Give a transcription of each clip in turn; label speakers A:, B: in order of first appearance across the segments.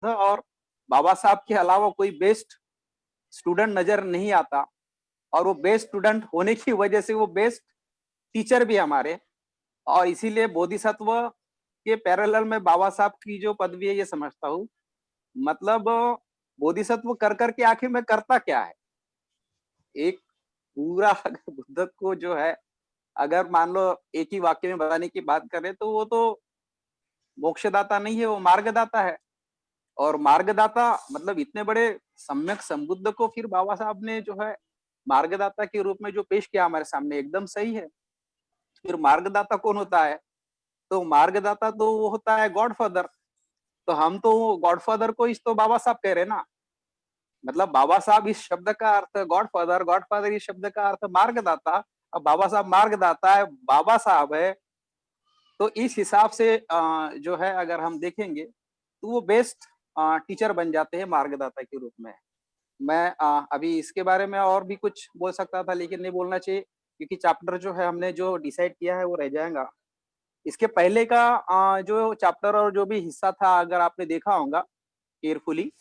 A: और बाबा साहब के अलावा कोई बेस्ट स्टूडेंट नजर नहीं आता, और वो बेस्ट स्टूडेंट होने की वजह से वो बेस्ट टीचर भी हमारे। और इसीलिए बोधिसत्व के पैरेलल में बाबा साहब की जो पदवी है ये समझता हूँ। मतलब बोधिसत्व कर करके आखिर में करता क्या है? एक पूरा अगर बुद्ध को जो है, अगर मान लो एक ही वाक्य में बताने की बात करें तो वो तो मोक्षदाता नहीं है, वो मार्गदाता है। और मार्गदाता मतलब इतने बड़े सम्यक संबुद्ध को फिर बाबा साहब ने जो है मार्गदाता के रूप में जो पेश किया हमारे सामने, एकदम सही है। फिर मार्गदाता कौन होता है? तो मार्गदाता तो वो होता है गॉडफादर। तो हम तो गॉडफादर को इस तो बाबा साहब कह रहे हैं ना। मतलब बाबा साहब इस शब्द का अर्थ गॉडफादर, गॉडफादर इस शब्द का अर्थ मार्गदाता। अब बाबा साहब मार्गदाता है, बाबा साहब है, तो इस हिसाब से जो है अगर हम देखेंगे तो वो बेस्ट टीचर बन जाते हैं मार्गदाता के रूप में। मैं अभी इसके बारे में और भी कुछ बोल सकता था, लेकिन नहीं बोलना चाहिए, क्योंकि चैप्टर जो है हमने जो डिसाइड किया है वो रह जाएगा। इसके पहले का जो चैप्टर और जो भी हिस्सा था, अगर आपने देखा होगा केयरफुली,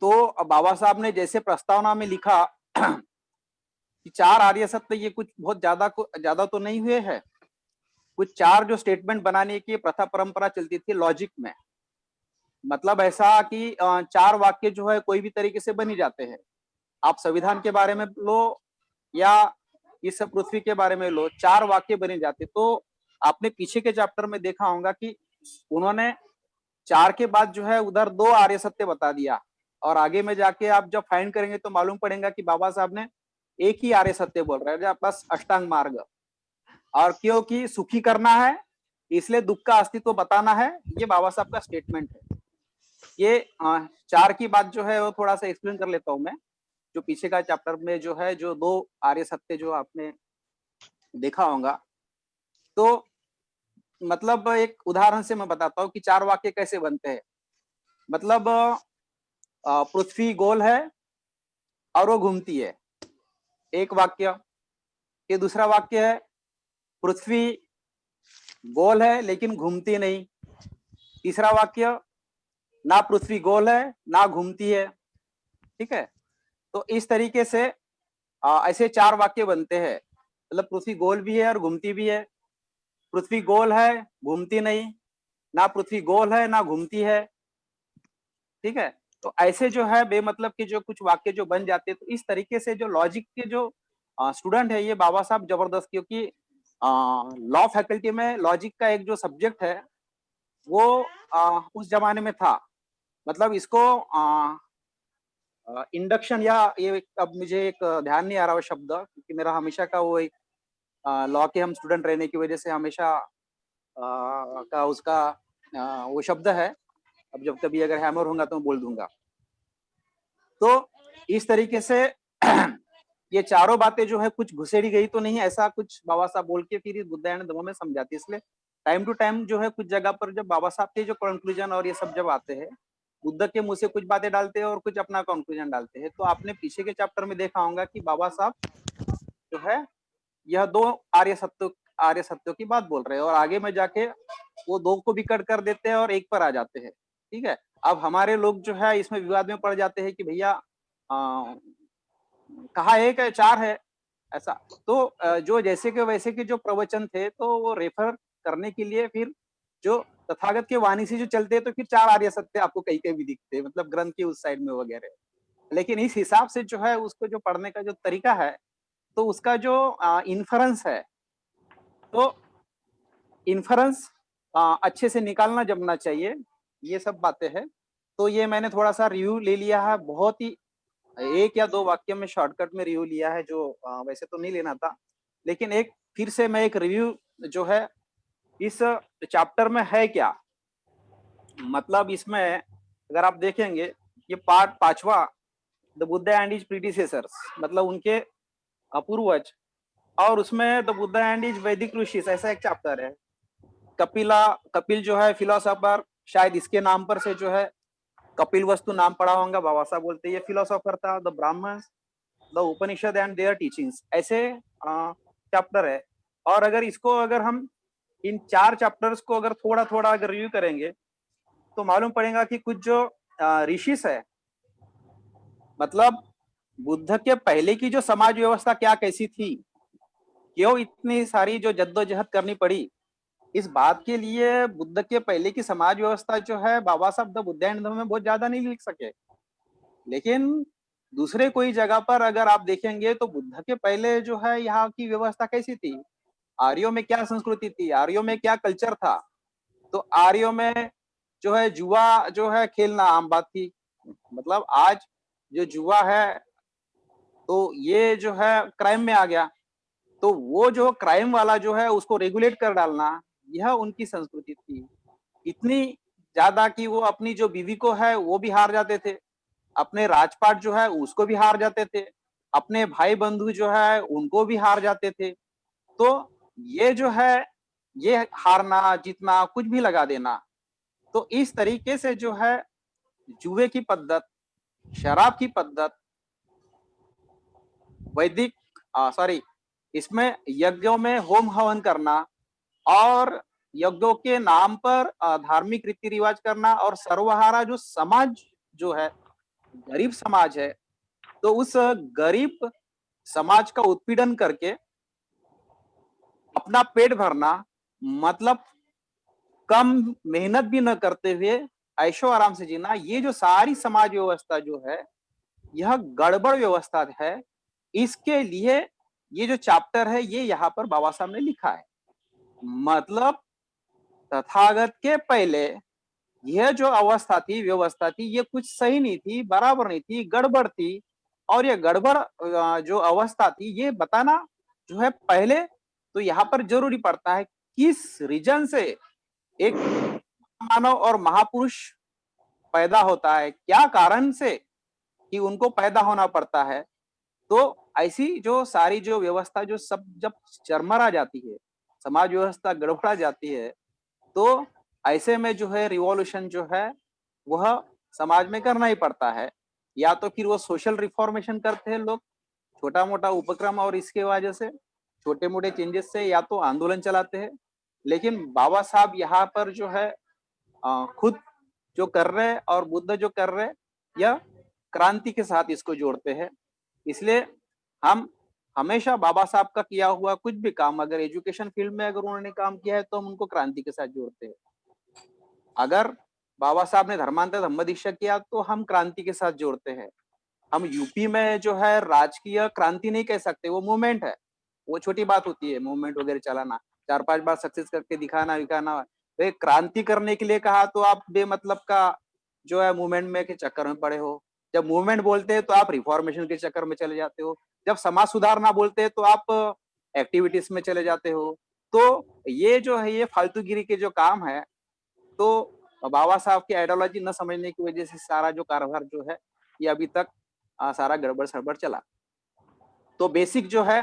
A: तो बाबा साहब ने जैसे प्रस्तावना में लिखा कि चार आर्य सत्य, ये कुछ बहुत ज्यादा तो नहीं हुए हैं। कुछ चार जो स्टेटमेंट बनाने की प्रथा परंपरा चलती थी लॉजिक में। मतलब ऐसा कि चार वाक्य जो है कोई भी तरीके से बन ही जाते हैं। आप संविधान के बारे में लो या इस पृथ्वी के बारे में लो, चार वाक्य बने जाते। तो आपने पीछे के चैप्टर में देखा होगा कि उन्होंने चार के बाद जो है उधर दो आर्य सत्य बता दिया, और आगे में जाके आप जब फाइंड करेंगे तो मालूम पड़ेगा कि बाबा साहब ने एक ही आर्य सत्य बोल रहे हैं, बस अष्टांग मार्ग। और क्योंकि सुखी करना है इसलिए दुख का अस्तित्व बताना है, ये बाबा साहब का स्टेटमेंट है। ये चार की बात जो है वो थोड़ा सा एक्सप्लेन कर लेता हूं मैं। जो पीछे का चैप्टर में जो है जो दो आर्य सत्य जो आपने देखा होगा, तो मतलब एक उदाहरण से मैं बताता हूँ कि चार वाक्य कैसे बनते हैं। मतलब पृथ्वी गोल है और वो घूमती है, एक वाक्य। ये दूसरा वाक्य है पृथ्वी गोल है लेकिन घूमती नहीं। तीसरा वाक्य ना पृथ्वी गोल है ना घूमती है। ठीक है, तो इस तरीके से ऐसे चार वाक्य बनते हैं। मतलब पृथ्वी गोल भी है और घूमती भी है, पृथ्वी गोल है घूमती नहीं, ना पृथ्वी गोल है ना घूमती है। ठीक है, तो ऐसे जो है बेमतलब के जो कुछ वाक्य जो बन जाते हैं, तो इस तरीके से जो लॉजिक के जो स्टूडेंट है ये बाबा साहब जबरदस्त, क्योंकि लॉ फैकल्टी में लॉजिक का एक जो सब्जेक्ट है वो उस जमाने में था। मतलब इसको इंडक्शन या ये, अब मुझे एक ध्यान नहीं आ रहा वो शब्द, क्योंकि मेरा हमेशा का वो एक लॉ के हम स्टूडेंट रहने की वजह से हमेशा का उसका वो शब्द है। अब जब कभी अगर हैमर होगा तो मैं बोल दूंगा। तो इस तरीके से ये चारों बातें जो है कुछ घुसेड़ी गई तो नहीं, ऐसा कुछ बाबा साहब बोल के फिर बुद्धायन धम्म में समझाती है। इसलिए टाइम टू टाइम जो है कुछ जगह पर जब बाबा साहब के जो कंक्लूजन और ये सब जब आते हैं, बुद्ध के मुंह से कुछ बातें डालते हैं और कुछ अपना कंक्लूजन डालते हैं। तो आपने पीछे के चैप्टर में देखा होगा कि बाबा साहब जो है यह दो आर्य सत्य आर्य सत्यों की बात बोल रहे हैं, और आगे में जाके वो दो को भी कट कर देते हैं और एक पर आ जाते हैं। ठीक है, अब हमारे लोग जो है इसमें विवाद में पड़ जाते हैं कि भैया कहा एक है चार है, ऐसा। तो जो जैसे के वैसे के जो प्रवचन थे तो वो रेफर करने के लिए फिर जो तथागत के वाणी से जो चलते हैं तो फिर चार आर्य सत्य आपको कहीं कहीं भी दिखते हैं, मतलब ग्रंथ की उस साइड में वगैरह। लेकिन इस हिसाब से जो है उसको जो पढ़ने का जो तरीका है, तो उसका जो इन्फरेंस है, तो इन्फरेंस अच्छे से निकालना जमना चाहिए, ये सब बातें हैं। तो ये मैंने थोड़ा सा रिव्यू ले लिया है, बहुत ही एक या दो वाक्य में शॉर्टकट में रिव्यू लिया है, जो वैसे तो नहीं लेना था। लेकिन एक फिर से मैं एक रिव्यू जो है इस चैप्टर में है क्या, मतलब इसमें अगर आप देखेंगे ये पार्ट पांचवा, the Buddha and his predecessors, मतलब उनके पूर्वज, और उसमें द बुद्ध एंड हिज वैदिक ऋषिस, ऐसा एक चैप्टर है। कपिल जो है फिलोसोफर, शायद इसके नाम पर से जो है कपिल वस्तु नाम पढ़ा होगा, बाबा साहब बोलते ये फिलोसोफर था। The Brahmans, the Upanishad and their teachings, ऐसे चैप्टर है। और अगर हम इन चार चैप्टर्स को अगर थोड़ा थोड़ा अगर रिव्यू करेंगे तो मालूम पड़ेगा कि कुछ जो ऋषिस है, मतलब बुद्ध के पहले की जो समाज व्यवस्था क्या कैसी थी, क्यों इतनी सारी जो जद्दोजहद करनी पड़ी, इस बात के लिए बुद्ध के पहले की समाज व्यवस्था जो है बाबा साहब द बुद्ध एंड में बहुत ज्यादा नहीं लिख सके। लेकिन दूसरे कोई जगह पर अगर आप देखेंगे तो बुद्ध के पहले जो है यहाँ की व्यवस्था कैसी थी, आर्यों में क्या संस्कृति थी, आर्यों में क्या कल्चर था। तो आर्यों में जो है जुआ जो है खेलना आम बात थी। मतलब आज जो जुआ है तो ये जो है क्राइम में आ गया, तो वो जो क्राइम वाला जो है उसको रेगुलेट कर डालना, यह उनकी संस्कृति थी। इतनी ज्यादा कि वो अपनी जो बीवी को है वो भी हार जाते थे, अपने राजपाट जो है उसको भी हार जाते थे, अपने भाई बंधु जो है उनको भी हार जाते थे। तो ये जो है, ये हारना जीतना कुछ भी लगा देना, तो इस तरीके से जो है जुए की पद्धत, शराब की पद्धत, वैदिक सॉरी इसमें यज्ञों में होम हवन करना और यज्ञों के नाम पर धार्मिक रीति रिवाज करना, और सर्वहारा जो समाज जो है, गरीब समाज है, तो उस गरीब समाज का उत्पीड़न करके अपना पेट भरना, मतलब कम मेहनत भी न करते हुए ऐशो आराम से जीना, ये जो सारी समाज व्यवस्था जो है यह गड़बड़ व्यवस्था है। इसके लिए ये जो चैप्टर है ये यहाँ पर बाबा साहब ने लिखा है। मतलब तथागत के पहले यह जो अवस्था थी, व्यवस्था थी, ये कुछ सही नहीं थी, बराबर नहीं थी, गड़बड़ थी। और ये गड़बड़ जो अवस्था थी ये बताना जो है पहले तो यहाँ पर जरूरी पड़ता है किस रीजन से एक मानव और महापुरुष पैदा होता है, क्या कारण से कि उनको पैदा होना पड़ता है। तो ऐसी जो सारी जो व्यवस्था जो सब जब चरमरा जाती है, समाज व्यवस्था गड़बड़ा जाती है, तो ऐसे में जो है रिवॉल्यूशन जो है वह समाज में करना ही पड़ता है। या तो फिर वो सोशल रिफॉर्मेशन करते हैं लोग, छोटा मोटा उपक्रम, और इसके वजह से छोटे मोटे चेंजेस से या तो आंदोलन चलाते हैं। लेकिन बाबा साहब यहाँ पर जो है खुद जो कर रहे हैं और बुद्ध जो कर रहे हैं, यह क्रांति के साथ इसको जोड़ते हैं। इसलिए हम हमेशा बाबा साहब का किया हुआ कुछ भी काम, अगर एजुकेशन फील्ड में अगर उन्होंने काम किया है तो हम उनको क्रांति के साथ जोड़ते हैं। अगर बाबा साहब ने धर्मांतर धम्म दीक्षा किया तो हम क्रांति के साथ जोड़ते हैं। हम यूपी में जो है राजकीय क्रांति नहीं कह सकते, वो मूवमेंट है, वो छोटी बात होती है मूवमेंट वगैरह चलाना, 4-5 बार सक्सेस करके दिखाना विखाना। तो क्रांति करने के लिए कहा तो आप बेमतलब का जो है मूवमेंट में के चक्कर में पड़े हो। जब मूवमेंट बोलते हैं तो आप रिफॉर्मेशन के चक्कर में चले जाते हो, जब समाज सुधारना बोलते हैं तो आप एक्टिविटीज में चले जाते हो। तो ये जो है ये फालतूगिरी के जो काम है, तो बाबा साहब की आइडियोलॉजी न समझने की वजह से सारा जो कारोबार जो है ये अभी तक सारा गड़बड़ सड़बड़ चला। तो बेसिक जो है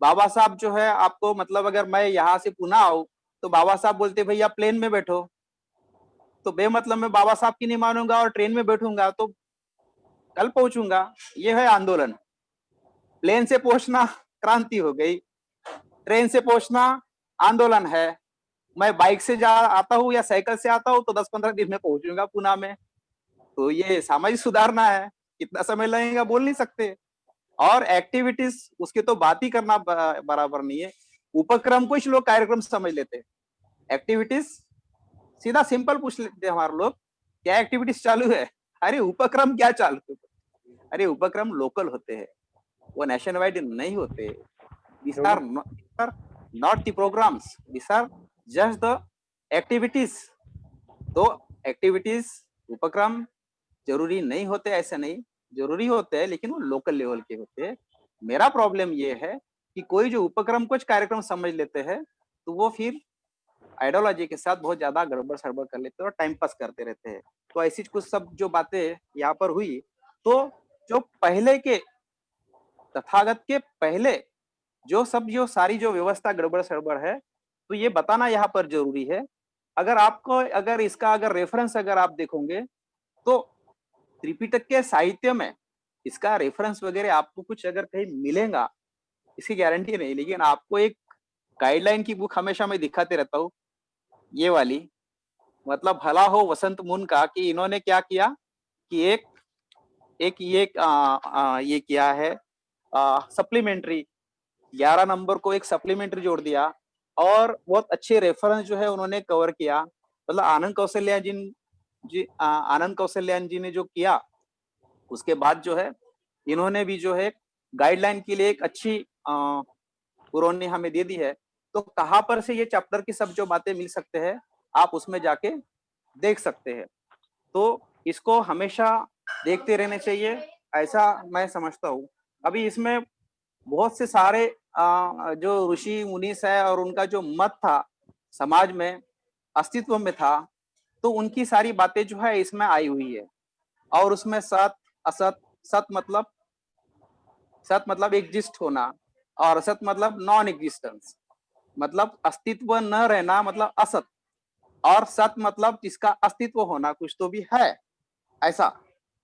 A: बाबा साहब जो है आपको, मतलब अगर मैं यहाँ से पुणे आऊँ तो बाबा साहब बोलते भैया प्लेन में बैठो, तो बेमतलब मैं बाबा साहब की नहीं मानूंगा और ट्रेन में बैठूंगा तो कल पहुंचूंगा। ये है आंदोलन। प्लेन से पहुंचना क्रांति हो गई, ट्रेन से पहुंचना आंदोलन है। मैं बाइक से जा आता हूँ या साइकिल से आता हूँ तो 10-15 दिन में पहुंचूंगा पुणे में। तो ये सामाजिक सुधारना है, कितना समय लगेगा बोल नहीं सकते। और एक्टिविटीज उसके तो बात ही करना बराबर नहीं है। उपक्रम कुछ लोग कार्यक्रम समझ लेते हैं, एक्टिविटीज सीधा सिंपल पूछ लेते हैं हमारे लोग, क्या एक्टिविटीज चालू है। अरे उपक्रम क्या चालू है? अरे उपक्रम लोकल होते हैं, वो नेशन वाइड नहीं होते। these are not the programs, these are just the activities। तो एक्टिविटीज उपक्रम जरूरी नहीं होते, ऐसे नहीं, जरूरी होते हैं लेकिन वो लोकल लेवल के होते हैं। मेरा प्रॉब्लम ये है कि कोई जो उपक्रम कुछ कार्यक्रम समझ लेते हैं तो वो फिर आइडियोलॉजी के साथ बहुत ज्यादा गड़बड़ सड़बड़ कर लेते हैं और टाइम पास करते रहते हैं। तो ऐसी कुछ सब जो बातें यहाँ पर हुई, तो जो पहले के तथागत के पहले जो सब जो सारी जो व्यवस्था गड़बड़ सड़बड़ है, तो ये बताना यहाँ पर जरूरी है। अगर आपको अगर इसका अगर रेफरेंस अगर आप देखोगे तो त्रिपिटक के साहित्य में इसका रेफरेंस वगैरह आपको कुछ अगर कहीं मिलेगा, इसकी गारंटी नहीं, लेकिन आपको एक गाइडलाइन की बुक हमेशा मैं दिखाते रहता हूँ, ये वाली मतलब भला हो वसंत मुन का कि इन्होंने क्या किया कि एक एक ये किया है सप्लीमेंट्री, 11 नंबर को एक सप्लीमेंट्री जोड़ दिया और बहुत अच्छे रेफरेंस जो है उन्होंने कवर किया। मतलब आनंद कौशल्यान जी ने जो किया, उसके बाद जो है इन्होंने भी जो है गाइडलाइन के लिए एक अच्छी उन्होंने हमें दे दी है। तो कहाँ पर से ये चैप्टर की सब जो बातें मिल सकते हैं, आप उसमें जाके देख सकते हैं। तो इसको हमेशा देखते रहने चाहिए, ऐसा मैं समझता हूँ। अभी इसमें बहुत से सारे जो ऋषि मुनीस है और उनका जो मत था समाज में अस्तित्व में था, तो उनकी सारी बातें जो है इसमें आई हुई है। और उसमें सत असत, सत मतलब सत मतलब एग्जिस्ट होना और असत मतलब नॉन एग्जिस्टेंस, मतलब अस्तित्व न रहना मतलब असत, और सत मतलब जिसका अस्तित्व होना कुछ तो भी है ऐसा।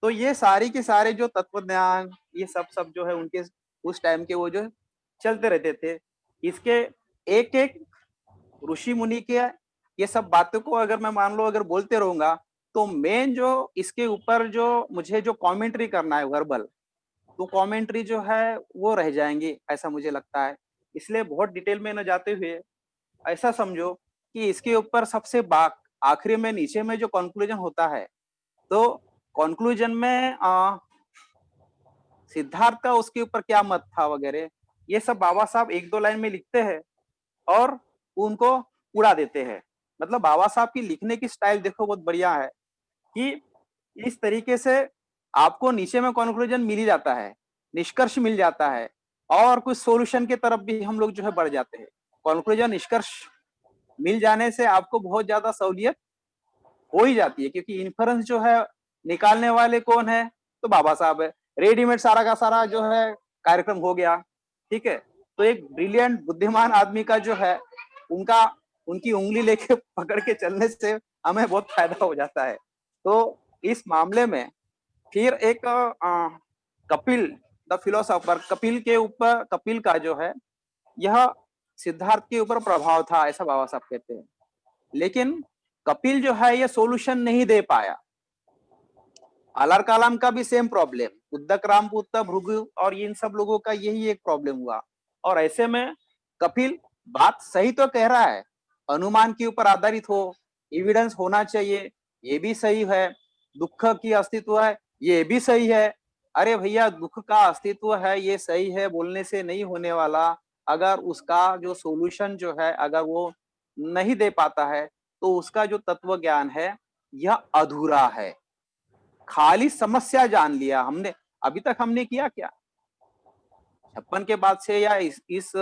A: तो ये सारी के सारे जो तत्व ज्ञान ये सब सब जो है उनके उस टाइम के वो जो चलते रहते थे। इसके एक एक ऋषि मुनि के ये सब बातों को अगर मैं मान लो अगर बोलते रहूंगा, तो मेन जो इसके ऊपर जो मुझे जो कमेंट्री करना है वर्बल, तो कमेंट्री जो है वो रह जाएंगी ऐसा मुझे लगता है। इसलिए बहुत डिटेल में न जाते हुए ऐसा समझो कि इसके ऊपर सबसे आखिरी में नीचे में जो कंक्लूजन होता है, तो कंक्लूजन में सिद्धार्थ का उसके ऊपर क्या मत था वगैरह, ये सब बाबा साहब एक दो लाइन में लिखते हैं और उनको उड़ा देते हैं। मतलब बाबा साहब की लिखने की स्टाइल देखो बहुत बढ़िया है कि इस तरीके से आपको नीचे में कंक्लूजन मिल ही जाता है, निष्कर्ष मिल जाता है और कुछ सॉल्यूशन की तरफ भी हम लोग जो है बढ़ जाते हैं। कंक्लूजन निष्कर्ष मिल जाने से आपको बहुत ज्यादा सहूलियत हो ही जाती है, क्योंकि इन्फ्रेंस जो है निकालने वाले कौन है, तो बाबा साहब है। रेडीमेड सारा का सारा जो है कार्यक्रम हो गया, ठीक है। तो एक ब्रिलियंट बुद्धिमान आदमी का जो है उनका उनकी उंगली लेके पकड़ के चलने से हमें बहुत फायदा हो जाता है। तो इस मामले में फिर एक कपिल द फिलोसोफर, कपिल के ऊपर, कपिल का जो है यह सिद्धार्थ के ऊपर प्रभाव था ऐसा बाबा साहब कहते हैं। लेकिन कपिल जो है ये सॉल्यूशन नहीं दे पाया। अलार कलाम का भी सेम प्रॉब्लम, उद्दक रामपुत्र भृगु और इन सब लोगों का यही एक प्रॉब्लम हुआ। और ऐसे में कपिल बात सही तो कह रहा है, अनुमान के ऊपर आधारित हो, एविडेंस होना चाहिए, ये भी सही है। दुख की अस्तित्व है, ये भी सही है। अरे भैया दुख का अस्तित्व है ये सही है बोलने से नहीं होने वाला। अगर उसका जो सॉल्यूशन जो है अगर वो नहीं दे पाता है, तो उसका जो तत्व ज्ञान है यह अधूरा है। खाली समस्या जान लिया हमने, अभी तक हमने किया क्या? 56 के बाद से या इस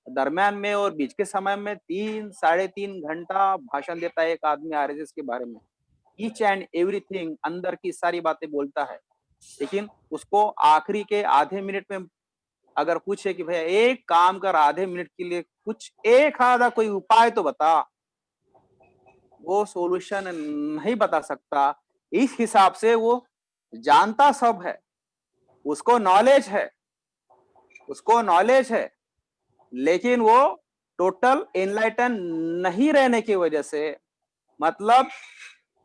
A: दरमियान में और बीच के समय में 3 साढ़े 3 घंटा भाषण देता है एक आदमी आरएसएस के बारे में। ईच एंड एवरीथिंग अंदर की सारी बातें बोलता है। लेकिन उसको आखिरी के आधे मिनट में अगर पूछे कि भैया एक काम कर आधे मिनट के लिए कुछ एक आधा कोई उपाय तो बता, वो सॉल्यूशन नहीं बता सकता। इस हिसाब से वो जानता सब है, उसको नॉलेज है, उसको नॉलेज है, लेकिन वो टोटल एनलाइटन नहीं रहने की वजह से, मतलब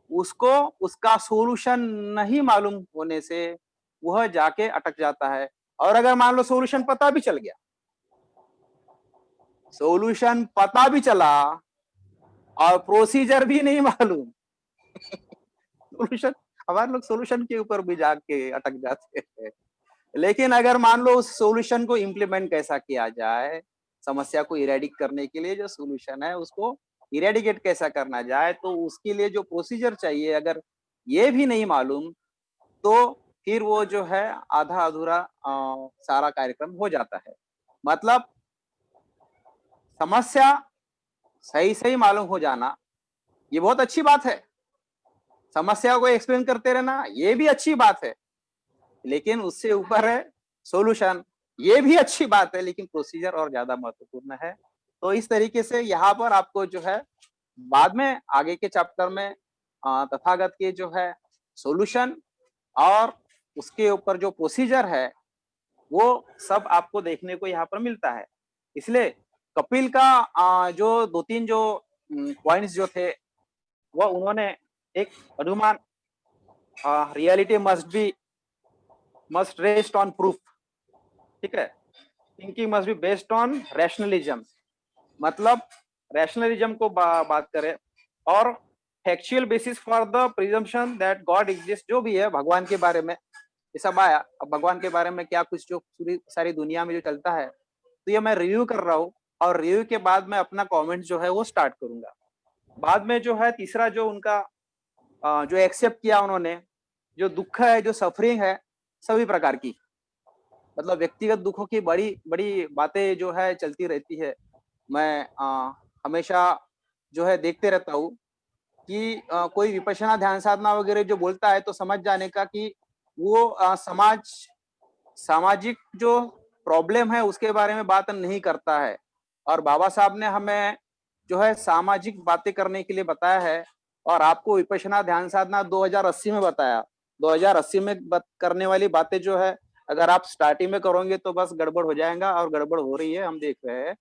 A: उसको उसका सॉल्यूशन नहीं मालूम होने से वह जाके अटक जाता है। और अगर मान लो सॉल्यूशन पता भी चल गया, सॉल्यूशन पता भी चला और प्रोसीजर भी नहीं मालूम सॉल्यूशन, हमारे लोग सॉल्यूशन के ऊपर भी जाके अटक जाते हैं। लेकिन अगर मान लो उस सॉल्यूशन को इम्प्लीमेंट कैसा किया जाए, समस्या को इरेडिक करने के लिए जो सॉल्यूशन है उसको इरेडिकेट कैसा करना जाए, तो उसके लिए जो प्रोसीजर चाहिए अगर ये भी नहीं मालूम, तो फिर वो जो है आधा अधूरा सारा कार्यक्रम हो जाता है। मतलब समस्या सही सही मालूम हो जाना ये बहुत अच्छी बात है, समस्या को एक्सप्लेन करते रहना ये भी अच्छी बात है, लेकिन उससे ऊपर है सॉल्यूशन, ये भी अच्छी बात है, लेकिन प्रोसीजर और ज्यादा महत्वपूर्ण है। तो इस तरीके से यहाँ पर आपको जो है बाद में आगे के चैप्टर में तथागत के जो है सॉल्यूशन और उसके ऊपर जो प्रोसीजर है वो सब आपको देखने को यहाँ पर मिलता है। इसलिए कपिल का जो दो तीन जो पॉइंट्स जो थे वह उन्होंने एक अनुमान, reality must rest on proof, ठीक है, thinking must be based on rationalism, मतलब रैशनलिज्म को बात करें, और factual basis for the presumption that God exist, जो भी है भगवान के बारे में ये सब आया। अब भगवान के बारे में क्या कुछ जो पूरी सारी दुनिया में जो चलता है, तो ये मैं रिव्यू कर रहा हूँ, और रिव्यू के बाद मैं अपना कमेंट जो है वो स्टार्ट करूंगा। बाद में जो है तीसरा जो उनका जो एक्सेप्ट किया उन्होंने, जो दुख है, जो सफरिंग है सभी प्रकार की, मतलब व्यक्तिगत दुखों की बड़ी बड़ी बातें जो है चलती रहती है। मैं हमेशा जो है देखते रहता हूँ कि कोई विपश्यना ध्यान साधना वगैरह जो बोलता है तो समझ जाने का कि वो सामाजिक जो प्रॉब्लम है उसके बारे में बात नहीं करता है। और बाबा साहब ने हमें जो है सामाजिक बातें करने के लिए बताया है, और आपको विपश्यना ध्यान साधना 2080 में बताया। 2080 में करने वाली बातें जो है अगर आप स्टार्टिंग में करोगे तो बस गड़बड़ हो जाएगा, और गड़बड़ हो रही है, हम देख रहे हैं।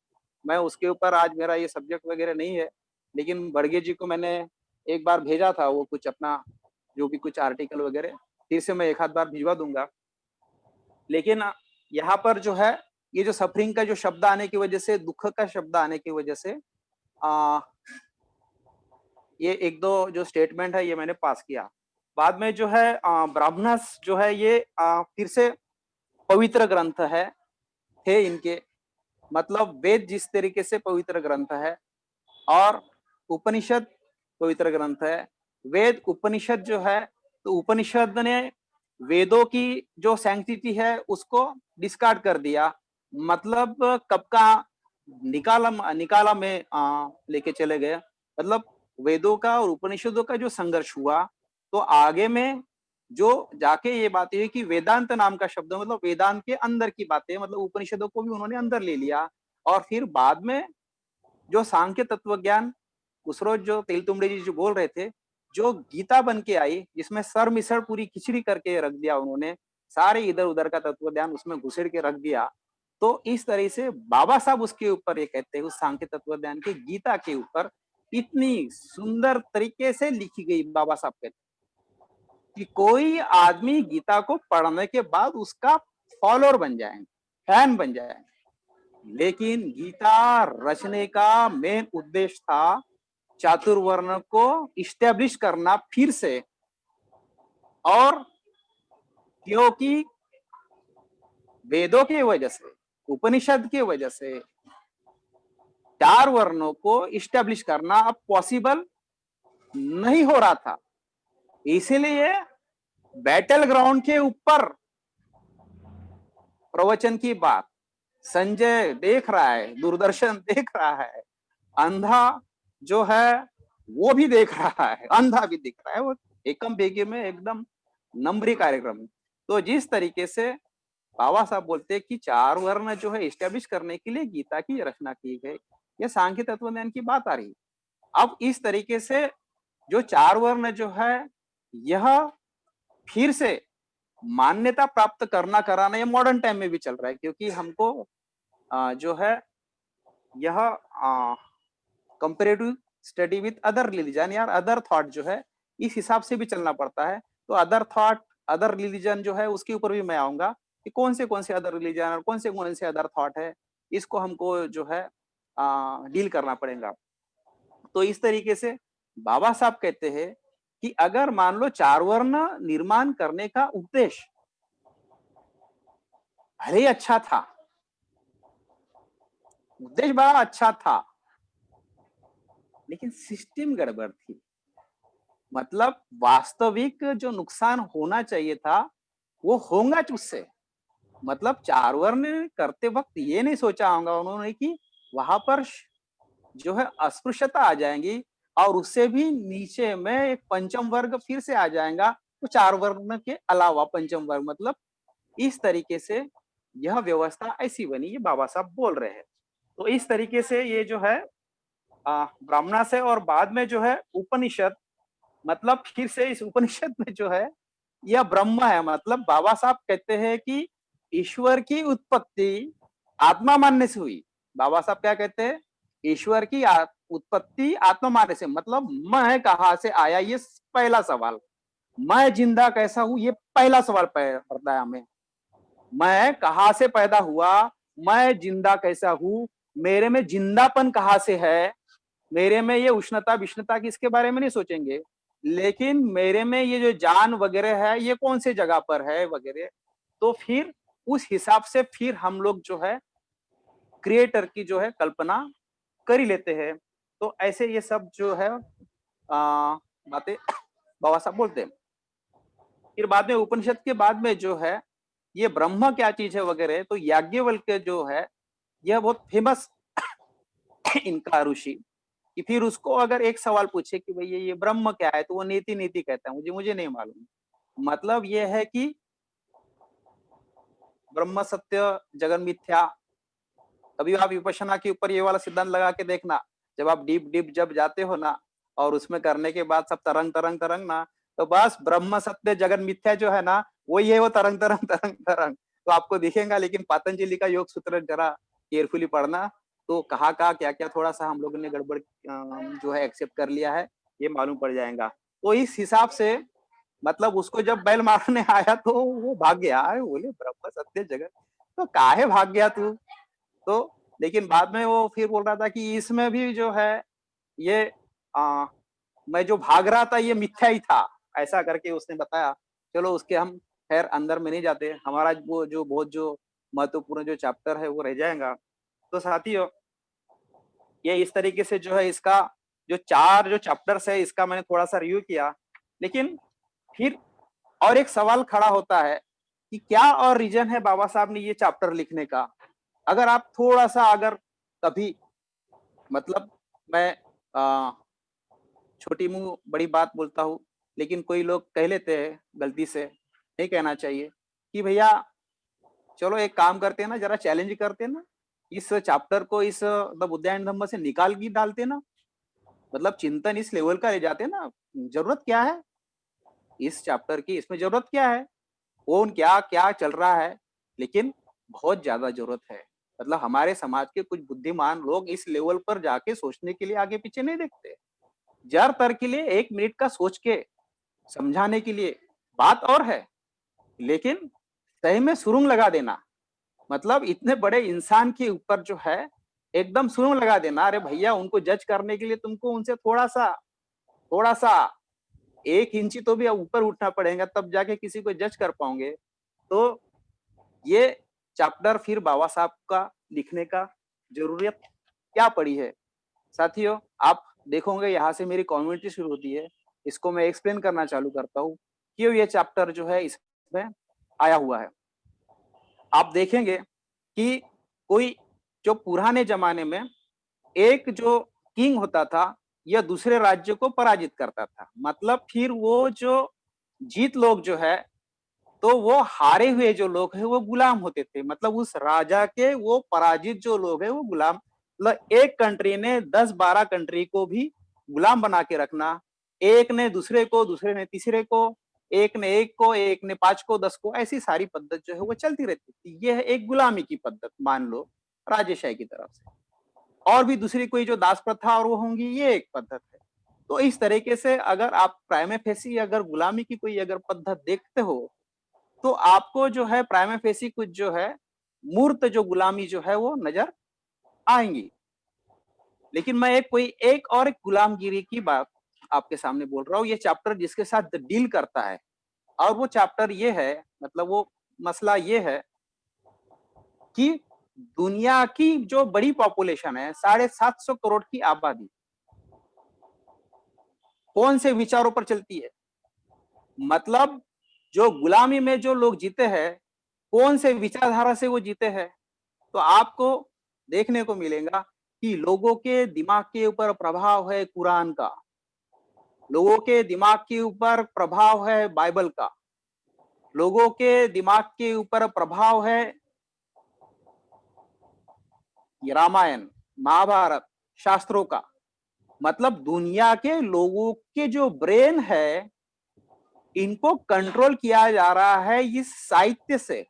A: मैं उसके ऊपर आज मेरा ये सब्जेक्ट वगैरह नहीं है, लेकिन बड़गे जी को मैंने एक बार भेजा था वो कुछ अपना जो भी कुछ आर्टिकल वगैरह, फिर से मैं एक आध बार भिजवा दूंगा। लेकिन यहाँ पर जो है ये जो सफरिंग का जो शब्द आने की वजह से, दुख का शब्द आने की वजह से आ, ये एक दो जो स्टेटमेंट है ये मैंने पास किया। बाद में जो है ब्राह्मणस जो है ये फिर से पवित्र ग्रंथ है थे इनके, मतलब वेद जिस तरीके से पवित्र ग्रंथ है, और उपनिषद पवित्र ग्रंथ है। वेद उपनिषद जो है, तो उपनिषद ने वेदों की जो सैंक्टिटी है उसको डिस्कार्ड कर दिया, मतलब कब का निकाला में लेके चले गए। मतलब वेदों का और उपनिषदों का जो संघर्ष हुआ, तो आगे में जो जाके ये बात है कि वेदांत नाम का शब्द मतलब वेदांत के अंदर की बातें, मतलब उपनिषदों को भी उन्होंने अंदर ले लिया। और फिर बाद में जो सांख्य तत्व ज्ञान उस रोज जो तेल तुमड़े जी जो बोल रहे थे, जो गीता बन के आई जिसमें सर मिसर पूरी खिचड़ी करके रख दिया उन्होंने, सारे इधर उधर का तत्व ज्ञान उसमें घुसेड़ के रख दिया। तो इस तरह से बाबा साहब उसके ऊपर ये कहते हैं, उस सांख्य तत्व ज्ञान के गीता के ऊपर इतनी सुंदर तरीके से लिखी गई। बाबा साहब कहते कि कोई आदमी गीता को पढ़ने के बाद उसका फॉलोअर बन जाएंगे, फैन बन जाएंगे, लेकिन गीता रचने का मेन उद्देश्य था चातुर्वर्ण को इस्टेब्लिश करना फिर से। और क्योंकि वेदों की वजह से, उपनिषद की वजह से चार वर्णों को इस्टेब्लिश करना अब पॉसिबल नहीं हो रहा था, इसीलिए बैटल ग्राउंड के ऊपर प्रवचन की बात संजय देख रहा है, दूरदर्शन देख रहा है, अंधा जो है वो भी देख रहा है, अंधा भी दिख रहा है, वो एकम बेगे में एकदम नंबरी कार्यक्रम। तो जिस तरीके से बाबा साहब बोलते हैं कि चार वर्ण जो है इस्टेब्लिश करने के लिए गीता की रचना की गई, यह सांख्य तत्वज्ञान की बात आ रही। अब इस तरीके से जो चार वर्ण जो है यह फिर से मान्यता प्राप्त करना कराना ये मॉडर्न टाइम में भी चल रहा है, क्योंकि हमको जो है यह comparative study with other religion या अदर थॉट जो है इस हिसाब से भी चलना पड़ता है। तो अदर थॉट अदर रिलीजन जो है उसके ऊपर भी मैं आऊंगा कि कौन से अदर रिलीजन और कौन से अदर थॉट है, इसको हमको जो है डील करना पड़ेगा। तो इस तरीके से बाबा साहब कहते हैं कि अगर मान लो चार वर्ण निर्माण करने का उद्देश्य भले ही अच्छा था, उद्देश्य बड़ा अच्छा था, लेकिन सिस्टम गड़बड़ थी। मतलब वास्तविक जो नुकसान होना चाहिए था वो होगा उससे। मतलब चार वर्ण करते वक्त ये नहीं सोचा होगा उन्होंने कि वहां पर जो है अस्पृश्यता आ जाएंगी, और उससे भी नीचे में एक पंचम वर्ग फिर से आ जाएगा, तो चार वर्ण के अलावा पंचम वर्ग, मतलब इस तरीके से यह व्यवस्था ऐसी बनी, ये बाबा साहब बोल रहे हैं। तो इस तरीके से ये जो है ब्राह्मणा से, और बाद में जो है उपनिषद, मतलब फिर से इस उपनिषद में जो है यह ब्रह्म है। मतलब बाबा साहब कहते हैं कि ईश्वर की उत्पत्ति आत्मा मानने से हुई। बाबा साहब क्या कहते हैं ईश्वर की उत्पत्ति आत्मा माने से, मतलब मैं कहाँ से आया, ये पहला सवाल। मैं जिंदा कैसा हूं, ये पहला सवाल पड़ता है हमें। मैं कहाँ से पैदा हुआ, मैं जिंदा कैसा हूं, मेरे में जिंदापन कहाँ से है, मेरे में ये उष्णता विष्णुता की इसके बारे में नहीं सोचेंगे, लेकिन मेरे में ये जो जान वगैरह है ये कौन से जगह पर है वगैरह। तो फिर उस हिसाब से फिर हम लोग जो है क्रिएटर की जो है कल्पना कर ही लेते हैं। तो ऐसे ये सब जो है बातें बाबा साहब बोलते हैं। फिर बाद में उपनिषद के बाद में जो है ये ब्रह्म क्या चीज है वगैरह, तो याज्ञवल्क्य जो है यह बहुत फेमस इनका ऋषि, कि फिर उसको अगर एक सवाल पूछे कि भैया ये ब्रह्म क्या है, तो वो नीति नीति कहता है, मुझे मुझे नहीं मालूम। मतलब ये है कि ब्रह्म सत्य जगन मिथ्या। कभी आप विपश्यना के ऊपर ये वाला सिद्धांत लगा के देखना, जब आप डीप डीप जब जाते हो ना, और उसमें करने के बाद सब तरंग तरंग तरंग ना, तो बस ब्रह्म सत्य जगन मिथ्या जो है ना, वही है वो तरंग तरंग तरंग तरंग। तो आपको दिखेगा, लेकिन पतंजलि का योग सूत्र जरा केयरफुली पढ़ना, तो कहाँ कहाँ क्या क्या थोड़ा सा हम लोगों ने गड़बड़ जो है एक्सेप्ट कर लिया है, ये मालूम पड़ जाएगा। तो इस हिसाब से मतलब उसको जब बैल मारने आया तो वो भाग गया, बोले ब्रह्म सत्य जगत, तो काहे भाग गया तू। तो लेकिन बाद में वो फिर बोल रहा था कि इसमें भी जो है ये मैं जो भाग रहा था ये मिथ्या ही था, ऐसा करके उसने बताया। चलो उसके हम खैर अंदर में नहीं जाते, हमारा वो जो बहुत जो महत्वपूर्ण जो चैप्टर है वो रह जाएगा। तो साथियों ये इस तरीके से जो है इसका जो चार जो चैप्टर्स है इसका मैंने थोड़ा सा रिव्यू किया। लेकिन फिर और एक सवाल खड़ा होता है कि क्या और रीजन है बाबा साहब ने ये चैप्टर लिखने का। अगर आप थोड़ा सा अगर कभी मतलब मैं छोटी मुंह बड़ी बात बोलता हूँ, लेकिन कोई लोग कह लेते हैं गलती से, नहीं कहना चाहिए, कि भैया चलो एक काम करते हैं ना, जरा चैलेंज करते हैं ना, इस चैप्टर को इस मतलब उद्यान धम्म से निकाल के डालते ना, मतलब चिंतन इस लेवल का ले जाते ना। जरूरत क्या है इस चैप्टर की, इसमें जरूरत क्या है, कौन क्या क्या चल रहा है, लेकिन बहुत ज्यादा जरूरत है। मतलब हमारे समाज के कुछ बुद्धिमान लोग इस लेवल पर जाके सोचने के लिए आगे पीछे नहीं देखते। जर तर के लिए 1 मिनट का सोच के समझाने के लिए बात और है, लेकिन सही में सुरुंग लगा देना, मतलब इतने बड़े इंसान के ऊपर जो है एकदम सुरुंग लगा देना। अरे भैया उनको जज करने के लिए तुमको उनसे थोड़ा सा 1 इंची तो भी ऊपर उठना पड़ेगा, तब जाके किसी को जज कर पाओगे। तो ये चैप्टर फिर बाबा साहब का लिखने का जरूरत क्या पड़ी है। साथियों आप देखोगे यहाँ से मेरी कम्युनिटी शुरू होती है, इसको मैं एक्सप्लेन करना चालू करता हूँ क्यों ये चैप्टर जो है इसमें आया हुआ है। आप देखेंगे कि कोई जो पुराने जमाने में एक जो किंग होता था, यह दूसरे राज्य को पराजित करता था, मतलब फिर वो जो जीत लोग जो है, तो वो हारे हुए जो लोग हैं वो गुलाम होते थे, मतलब उस राजा के वो पराजित जो लोग हैं वो गुलाम। मतलब एक कंट्री ने 10-12 कंट्री को भी गुलाम बना के रखना, एक ने दूसरे को, दूसरे ने तीसरे को, एक ने एक को, एक ने 5 को, 10 को, ऐसी सारी पद्धत जो है वो चलती रहती थी। ये है एक गुलामी की पद्धत, मान लो राजेशाही की तरफ से। और भी दूसरी कोई जो दास प्रथा और वो होंगी, ये एक पद्धत है। तो इस तरीके से अगर आप प्राइमे फेसी अगर गुलामी की कोई अगर पद्धत देखते हो, तो आपको जो है प्राइमा फेसी कुछ जो है मूर्त जो गुलामी जो है वो नजर आएंगी। लेकिन मैं एक और एक गुलामगिरी की बात आपके सामने बोल रहा हूँ, ये चैप्टर जिसके साथ डील करता है, और वो चैप्टर ये है, मतलब वो मसला ये है कि दुनिया की जो बड़ी पॉपुलेशन है 750 करोड़ की आबादी कौन से विचारों पर चलती है। मतलब जो गुलामी में जो लोग जीते हैं, कौन से विचारधारा से वो जीते हैं। तो आपको देखने को मिलेगा कि लोगों के दिमाग के ऊपर प्रभाव है कुरान का, लोगों के दिमाग के ऊपर प्रभाव है बाइबल का, लोगों के दिमाग के ऊपर प्रभाव है रामायण महाभारत शास्त्रों का। मतलब दुनिया के लोगों के जो ब्रेन है इनको कंट्रोल किया जा रहा है इस साहित्य से,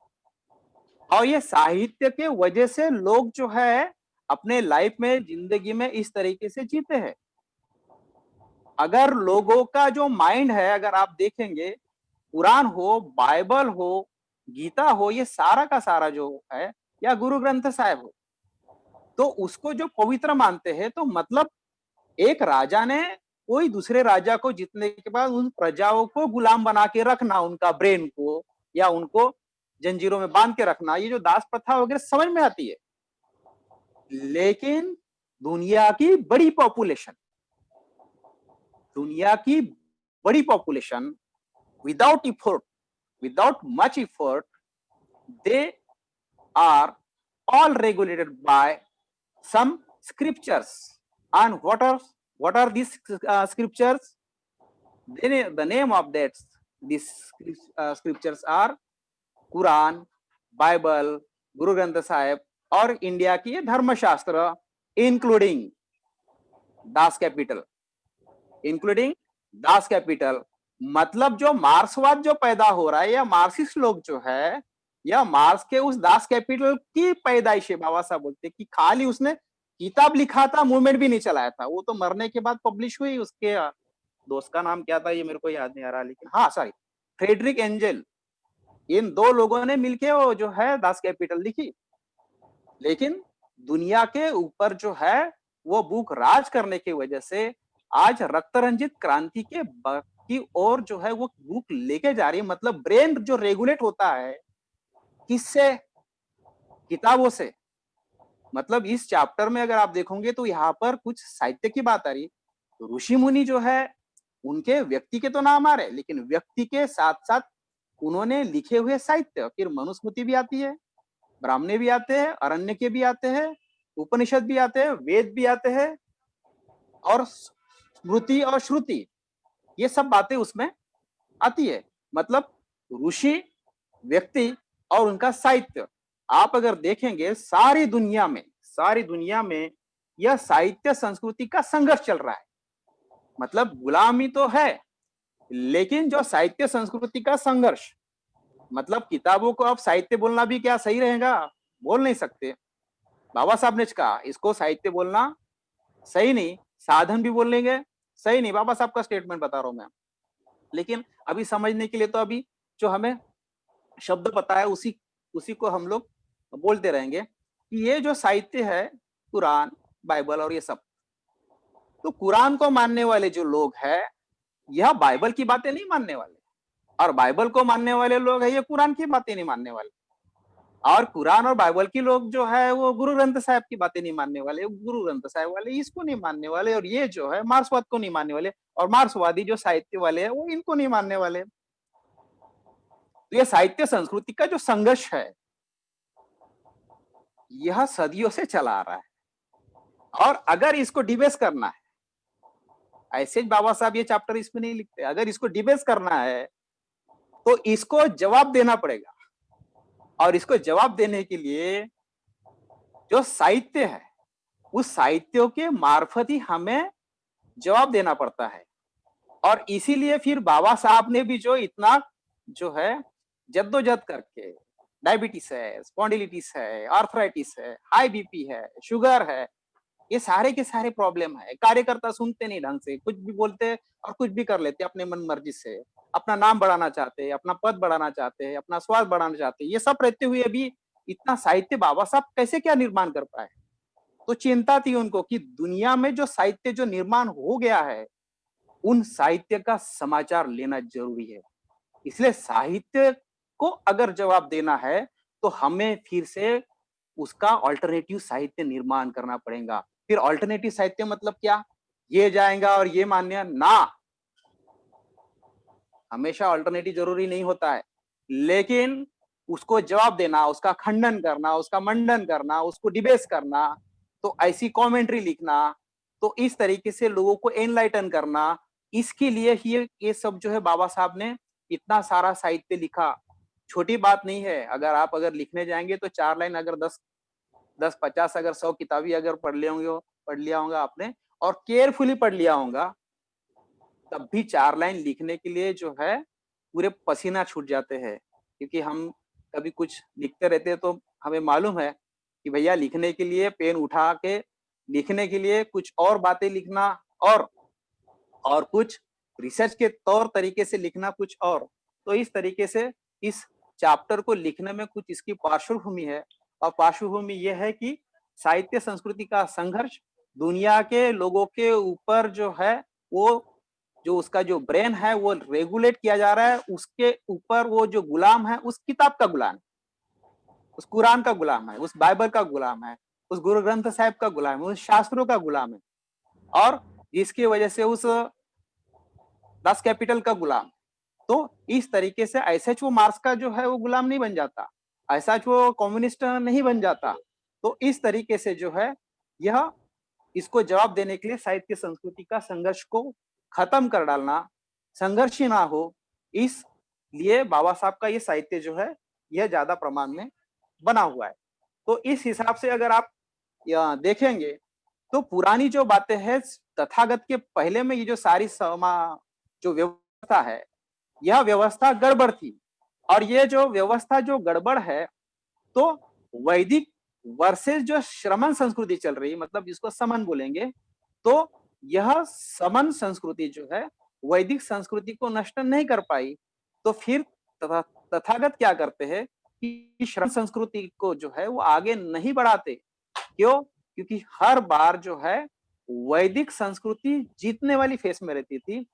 A: और ये साहित्य के वजह से लोग जो है अपने लाइफ में, जिंदगी में इस तरीके से जीते हैं। अगर लोगों का जो माइंड है, अगर आप देखेंगे, कुरान हो, बाइबल हो, गीता हो, ये सारा का सारा जो है, या गुरु ग्रंथ साहिब हो, तो उसको जो पवित्र मानते हैं, तो मतलब एक राजा ने कोई दूसरे राजा को जीतने के बाद उन प्रजाओं को गुलाम बना के रखना, उनका ब्रेन को या उनको जंजीरों में बांध के रखना, ये जो दास प्रथा वगैरह समझ में आती है। लेकिन दुनिया की बड़ी पॉपुलेशन, दुनिया की बड़ी population without effort, without much effort, they are all regulated by some scriptures. And what are these scriptures? The name of that these scriptures are Quran, Bible, Guru Granth Sahib और India की धर्मशास्त्र, including Das Kapital, including Das Kapital. मतलब जो मार्क्सवाद जो पैदा हो रहा है, या मार्क्सिस्ट लोग जो है, या मार्क्स के उस दास कैपिटल की पैदाइश है। बाबा साहब बोलते कि खाली उसने किताब लिखा था, मूवमेंट भी नहीं चलाया था, वो तो मरने के बाद पब्लिश हुई। उसके दोस्त का नाम क्या था ये मेरे को याद नहीं आ रहा, लेकिन हाँ सॉरी, फ्रेडरिक एंजल, इन दो लोगों ने मिलके वो जो है दास कैपिटल लिखी। लेकिन दुनिया के ऊपर जो है वो बुक राज करने की वजह से आज रक्त रंजित क्रांति के की ओर जो है वो बुक लेके जा रही है। मतलब ब्रेन जो रेगुलेट होता है किससे? किताबों से। मतलब इस चैप्टर में अगर आप देखोगे तो यहाँ पर कुछ साहित्य की बात आ रही। तो ऋषि मुनि जो है उनके व्यक्ति के तो नाम आ रहे, लेकिन व्यक्ति के साथ साथ उन्होंने लिखे हुए साहित्य, फिर मनुस्मृति भी आती है, ब्राह्मणे भी आते हैं, अरण्यके भी आते हैं, उपनिषद भी आते हैं, वेद भी आते हैं, और स्मृति और श्रुति, ये सब बातें उसमें आती है। मतलब ऋषि, व्यक्ति और उनका साहित्य, आप अगर देखेंगे सारी दुनिया में यह साहित्य संस्कृति का संघर्ष चल रहा है। मतलब गुलामी तो है, लेकिन जो साहित्य संस्कृति का संघर्ष, मतलब किताबों को अब साहित्य बोलना भी क्या सही रहेगा? बोल नहीं सकते। बाबा साहब ने कहा इसको साहित्य बोलना सही नहीं, साधन भी बोलेंगे सही नहीं। बाबा साहब का स्टेटमेंट बता रहा हूं मैं। लेकिन अभी समझने के लिए तो अभी जो हमें शब्द पता है उसी को हम लोग बोलते रहेंगे कि ये जो साहित्य है, कुरान, बाइबल और ये सब, तो कुरान को मानने वाले जो लोग हैं, यह बाइबल की बातें नहीं मानने वाले, और बाइबल को मानने वाले लोग हैं, ये कुरान की बातें नहीं मानने वाले, और कुरान और बाइबल की लोग जो है वो गुरु ग्रंथ साहिब की बातें नहीं मानने वाले, गुरु ग्रंथ साहिब वाले इसको नहीं मानने वाले, और ये जो है मार्क्सवाद को नहीं मानने वाले, और मार्क्सवादी जो साहित्य वाले हैं वो इनको नहीं मानने वाले। तो ये साहित्य संस्कृति का जो संघर्ष है, यह सदियों से चला आ रहा है। और अगर इसको डिबेस करना है, ऐसे बाबा साहब ये चैप्टर इसमें नहीं लिखते, अगर इसको डिबेस करना है तो इसको जवाब देना पड़ेगा। और इसको जवाब देने के लिए जो साहित्य है, उस साहित्यों के मार्फत ही हमें जवाब देना पड़ता है। और इसीलिए फिर बाबा साहब ने भी जो इतना जो है जद्दोजहद करके, डायबिटीज है, स्पॉन्डिलिटिस है, आर्थराइटिस है, हाई बीपी है, शुगर है, ये सारे के सारे प्रॉब्लम है। कार्यकर्ता सुनते नहीं ढंग से, कुछ भी बोलते और कुछ भी कर लेते अपने मन मर्जी से, अपना नाम बढ़ाना चाहते हैं, अपना पद बढ़ाना चाहते हैं, अपना स्वाद बढ़ाना चाहते हैं। ये सब रहते हुए भी इतना साहित्य बाबा साहब कैसे क्या निर्माण कर पाए? तो चिंता थी उनको कि दुनिया में जो साहित्य जो निर्माण हो गया है, उन साहित्य का समाचार लेना जरूरी है। इसलिए साहित्य को अगर जवाब देना है तो हमें फिर से उसका अल्टरनेटिव साहित्य निर्माण करना पड़ेगा। फिर अल्टरनेटिव साहित्य मतलब क्या? ये जाएगा और ये मान्य ना, हमेशा अल्टरनेटिव जरूरी नहीं होता है, लेकिन उसको जवाब देना, उसका खंडन करना, उसका मंडन करना, उसको डिबेस करना, तो ऐसी कमेंट्री लिखना, तो इस तरीके से लोगों को एनलाइटन करना, इसके लिए ही ये सब जो है बाबा साहब ने इतना सारा साहित्य लिखा। छोटी बात नहीं है। अगर लिखने जाएंगे तो 4 लाइन, अगर 10 50 अगर 100 किताबी अगर पढ़ लिया होगा आपने और केयरफुली पढ़ लिया होगा, तब भी 4 लाइन लिखने के लिए जो है पूरे पसीना छूट जाते हैं। क्योंकि हम कभी कुछ लिखते रहते हैं तो हमें मालूम है कि भैया लिखने के लिए पेन उठा के लिखने के लिए कुछ और बातें लिखना और कुछ रिसर्च के तौर तरीके से लिखना कुछ और। तो इस तरीके से इस चैप्टर को लिखने में कुछ इसकी पार्श्वभूमि है और पार्श्वभूमि यह है कि साहित्य संस्कृति का संघर्ष दुनिया के लोगों के ऊपर जो है वो जो उसका जो ब्रेन है वो रेगुलेट किया जा रहा है, उसके ऊपर वो जो गुलाम है उस किताब का गुलाम, उस कुरान का गुलाम है, उस बाइबल का गुलाम है, उस गुरु ग्रंथ साहिब का गुलाम है, उस शास्त्रों का गुलाम है और जिसकी वजह से उस 10 कैपिटल का गुलाम। तो इस तरीके से ऐसा वो मार्क्स का जो है वो गुलाम नहीं बन जाता, ऐसा वो कम्युनिस्ट नहीं बन जाता। तो इस तरीके से जो है यह इसको जवाब देने के लिए साहित्य संस्कृति का संघर्ष को खत्म कर डालना, संघर्ष ही ना हो, इसलिए बाबा साहब का ये साहित्य जो है यह ज्यादा प्रमाण में बना हुआ है। तो इस हिसाब से अगर आप देखेंगे तो पुरानी जो बातें हैं तथागत के पहले में ये जो सारी जो व्यवस्था है यह व्यवस्था गड़बड़ थी और ये जो व्यवस्था जो गड़बड़ है तो वैदिक वर्सेस जो श्रमण संस्कृति चल रही मतलब जिसको समन बोलेंगे, तो यह समन संस्कृति जो है वैदिक संस्कृति को नष्ट नहीं कर पाई। तो फिर तथागत क्या करते हैं कि श्रमण संस्कृति को जो है वो आगे नहीं बढ़ाते। क्यों? क्योंकि हर बार जो है वैदिक संस्कृति जीतने वाली फेस में रहती थी।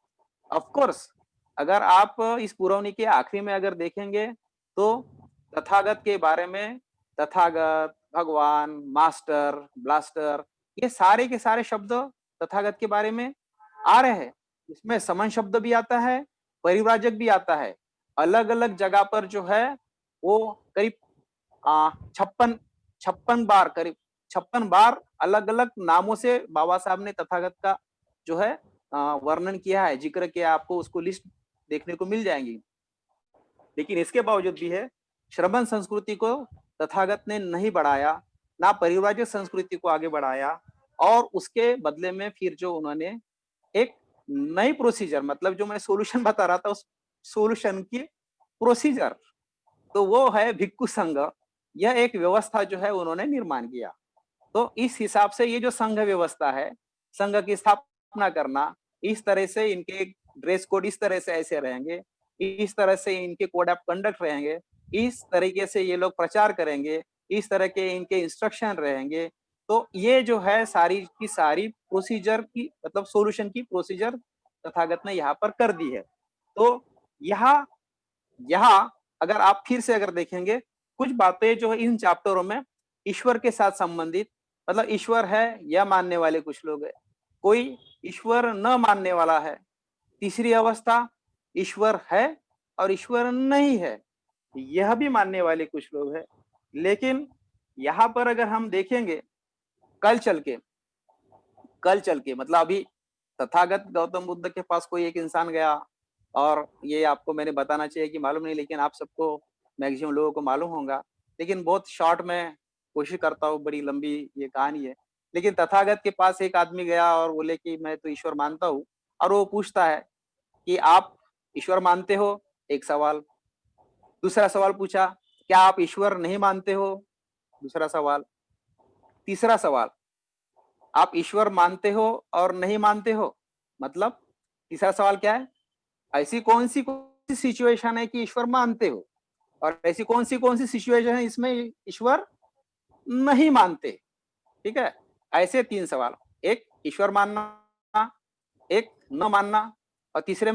A: ऑफ कोर्स अगर आप इस पुरवनी के आखिरी में अगर देखेंगे तो तथागत के बारे में तथागत, भगवान, मास्टर, ब्लास्टर ये सारे के सारे शब्द तथागत के बारे में आ रहे हैं। इसमें समन शब्द भी आता है, परिव्राजक भी आता है। अलग-अलग जगह पर जो है वो करीब 56 बार करीब 56 बार अलग-अलग नामों से बाबा साहब ने तथागत का जो है वर्णन किया है, जिक्र किया, आपको उसको लिस्ट देखने को मिल जाएंगी। लेकिन इसके बावजूद भी है श्रमण संस्कृति को तथागत ने नहीं बढ़ाया, ना परिव्राजक संस्कृति को आगे बढ़ाया और उसके बदले में फिर जो उन्होंने एक नई प्रोसीजर मतलब जो मैं सॉल्यूशन बता रहा था उस सॉल्यूशन की प्रोसीजर तो वो है भिक्खु संघ। यह एक व्यवस्था जो है उन्होंने निर्माण किया। तो इस हिसाब से ये जो संघ व्यवस्था है, संघ की स्थापना करना, इस तरह से इनके ड्रेस कोड इस तरह से ऐसे रहेंगे, इस तरह से इनके कोड ऑफ कंडक्ट रहेंगे, इस तरीके से ये लोग प्रचार करेंगे, इस तरह के इनके इंस्ट्रक्शन रहेंगे। तो ये जो है सारी की सारी प्रोसीजर की मतलब सॉल्यूशन की प्रोसीजर तथागत ने यहाँ पर कर दी है। तो यहाँ यहाँ अगर आप फिर से अगर देखेंगे कुछ बातें जो है इन चैप्टरों में ईश्वर के साथ संबंधित मतलब ईश्वर है यह मानने वाले कुछ लोग है, कोई ईश्वर न मानने वाला है। तीसरी अवस्था ईश्वर है और ईश्वर नहीं है, यह भी मानने वाले कुछ लोग हैं। लेकिन यहाँ पर अगर हम देखेंगे कल चल के मतलब अभी तथागत गौतम बुद्ध के पास कोई एक इंसान गया और ये आपको मैंने बताना चाहिए कि मालूम नहीं लेकिन आप सबको मैक्सिमम लोगों को मालूम होगा, लेकिन बहुत शॉर्ट में कोशिश करता हूँ, बड़ी लंबी ये कहानी है। लेकिन तथागत के पास एक आदमी गया और बोले कि मैं तो ईश्वर मानता हूँ और वो पूछता है कि आप ईश्वर मानते हो? एक सवाल। दूसरा सवाल पूछा, क्या आप ईश्वर नहीं मानते हो? दूसरा सवाल। तीसरा सवाल, आप ईश्वर मानते हो और नहीं मानते हो? मतलब तीसरा सवाल क्या है? ऐसी कौन सी सिचुएशन है कि ईश्वर मानते हो और ऐसी कौन सी सिचुएशन है इसमें ईश्वर नहीं मानते? ठीक है? ऐसे 3 सवाल, एक ईश्वर मानना, एक न मानना और तीसरे